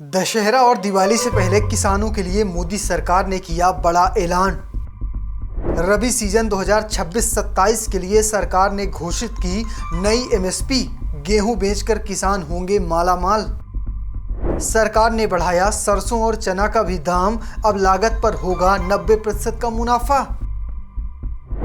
दशहरा और दिवाली से पहले किसानों के लिए मोदी सरकार ने किया बड़ा ऐलान। रबी सीजन 2026-27 के लिए सरकार ने घोषित की नई एमएसपी। गेहूं बेचकर किसान होंगे मालामाल। सरकार ने बढ़ाया सरसों और चना का भी दाम, अब लागत पर होगा 90% का मुनाफा।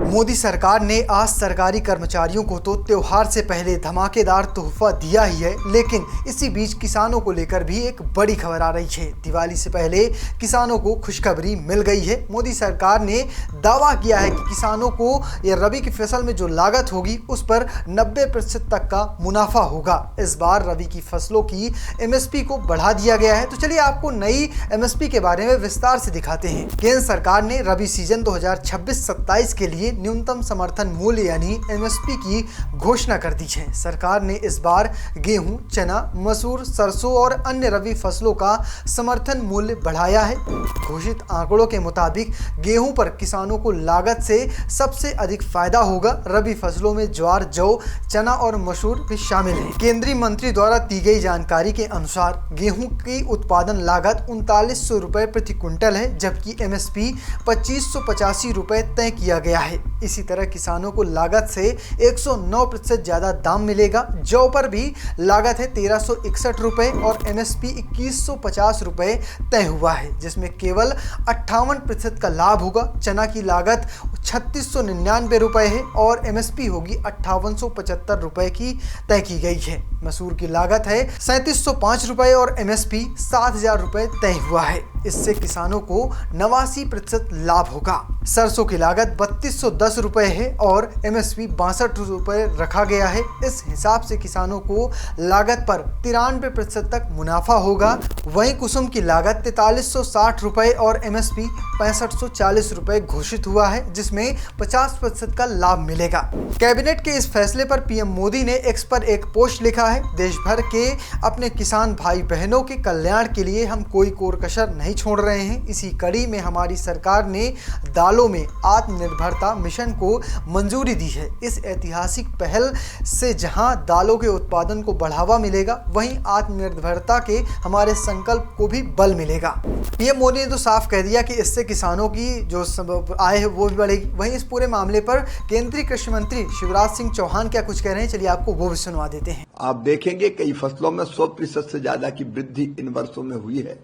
मोदी सरकार ने आज सरकारी कर्मचारियों को तो त्योहार से पहले धमाकेदार तोहफा दिया ही है, लेकिन इसी बीच किसानों को लेकर भी एक बड़ी खबर आ रही है। दिवाली से पहले किसानों को खुशखबरी मिल गई है। मोदी सरकार ने दावा किया है कि किसानों को ये रबी की फसल में जो लागत होगी उस पर 90% तक का मुनाफा होगा। इस बार रबी की फसलों की एमएसपी को बढ़ा दिया गया है। तो चलिए आपको नई एमएसपी के बारे में विस्तार से दिखाते हैं। केंद्र सरकार ने रबी सीजन 2026-27 के लिए न्यूनतम समर्थन मूल्य यानी एमएसपी की घोषणा कर दी है। सरकार ने इस बार गेहूं, चना, मसूर, सरसों और अन्य रबी फसलों का समर्थन मूल्य बढ़ाया है। घोषित आंकड़ों के मुताबिक गेहूं पर किसानों को लागत से सबसे अधिक फायदा होगा। रबी फसलों में ज्वार, जौ, चना और मसूर भी शामिल है। केंद्रीय मंत्री द्वारा दी गई जानकारी के अनुसार गेहूं की उत्पादन लागत 3900 रुपए प्रति क्विंटल है, जबकि एमएसपी 2585 रुपए तय किया गया है। इसी तरह किसानों को लागत से 109% ज्यादा दाम मिलेगा। जौ पर भी लागत है 1361 रुपए और एमएसपी 2150 रुपए तय हुआ है, जिसमें केवल 58% का लाभ होगा। चना की लागत 3699 रुपए है और एमएसपी होगी 5875 रुपए की तय की गई है। मसूर की लागत है 3705 रुपए और एमएसपी 7000 रुपए तय हुआ है। इससे किसानों को 89% लाभ होगा। सरसों की लागत 3210 रुपए है और एमएसपी 62 रुपए रखा गया है। इस हिसाब से किसानों को लागत पर 93% तक मुनाफा होगा। वहीं कुसुम की लागत 4360 रुपए और एमएसपी 6540 रुपए घोषित हुआ है, जिसमें 50% का लाभ मिलेगा। कैबिनेट के इस फैसले पर पीएम मोदी ने एक्स पर एक पोस्ट लिखा है। देश भर के अपने किसान भाई बहनों के कल्याण के लिए हम कोई कोर कसर नहीं छोड़ रहे हैं। इसी कड़ी में हमारी सरकार ने दालों में आत्मनिर्भरता मिशन को मंजूरी दी है। इस ऐतिहासिक पहल से जहां दालों के उत्पादन को बढ़ावा मिलेगा, वहीं आत्मनिर्भरता के हमारे संकल्प को भी बल मिलेगा। पीएम मोदी ने तो साफ कह दिया कि इससे किसानों की जो आय है वो भी बढ़ेगी। वहीं इस पूरे मामले पर केंद्रीय कृषि मंत्री शिवराज सिंह चौहान क्या कुछ कह रहे हैं, चलिए आपको वो भी सुनवा देते हैं। आप देखेंगे कई फसलों में 100% से ज्यादा की वृद्धि इन वर्षों में हुई है।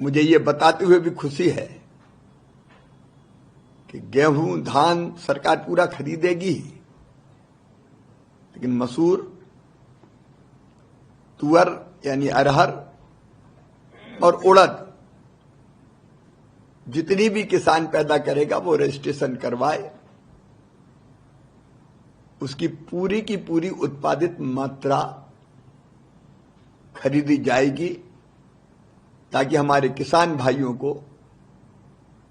मुझे ये बताते हुए भी खुशी है कि गेहूं, धान सरकार पूरा खरीदेगी, लेकिन मसूर, तुअर यानी अरहर और उड़द जितनी भी किसान पैदा करेगा वो रजिस्ट्रेशन करवाए, उसकी पूरी की पूरी उत्पादित मात्रा खरीदी जाएगी, ताकि हमारे किसान भाइयों को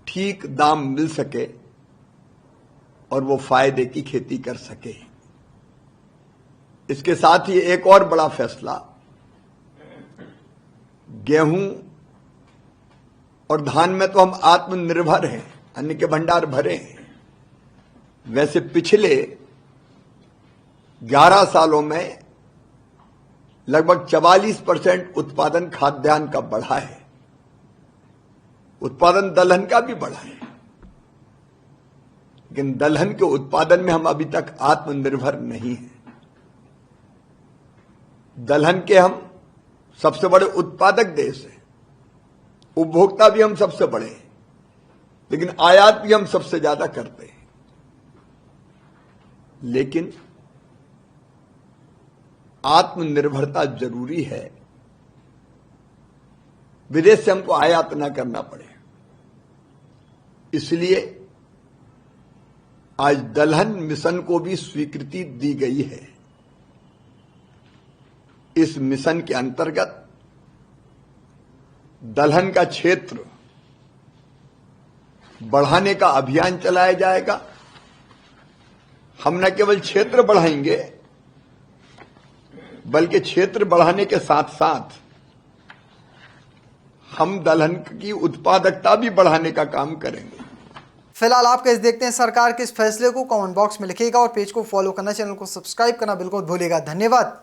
ठीक दाम मिल सके और वो फायदे की खेती कर सके। इसके साथ ही एक और बड़ा फैसला, गेहूं और धान में तो हम आत्मनिर्भर हैं, अन्न के भंडार भरे हैं। वैसे पिछले 11 सालों में लगभग 44% उत्पादन खाद्यान्न का बढ़ा है। उत्पादन दलहन का भी बढ़ा है, लेकिन दलहन के उत्पादन में हम अभी तक आत्मनिर्भर नहीं हैं। दलहन के हम सबसे बड़े उत्पादक देश हैं, उपभोक्ता भी हम सबसे बड़े हैं, लेकिन आयात भी हम सबसे ज्यादा करते हैं। लेकिन आत्मनिर्भरता जरूरी है, विदेश से हमको आयात न करना पड़े। इसलिए आज दलहन मिशन को भी स्वीकृति दी गई है। इस मिशन के अंतर्गत दलहन का क्षेत्र बढ़ाने का अभियान चलाया जाएगा। हम न केवल क्षेत्र बढ़ाएंगे, बल्कि क्षेत्र बढ़ाने के साथ साथ हम दलहन की उत्पादकता भी बढ़ाने का काम करेंगे। फिलहाल आप कैसे देखते हैं सरकार के इस फैसले को, कमेंट बॉक्स में लिखिएगा और पेज को फॉलो करना, चैनल को सब्सक्राइब करना बिल्कुल भूलिएगा। धन्यवाद।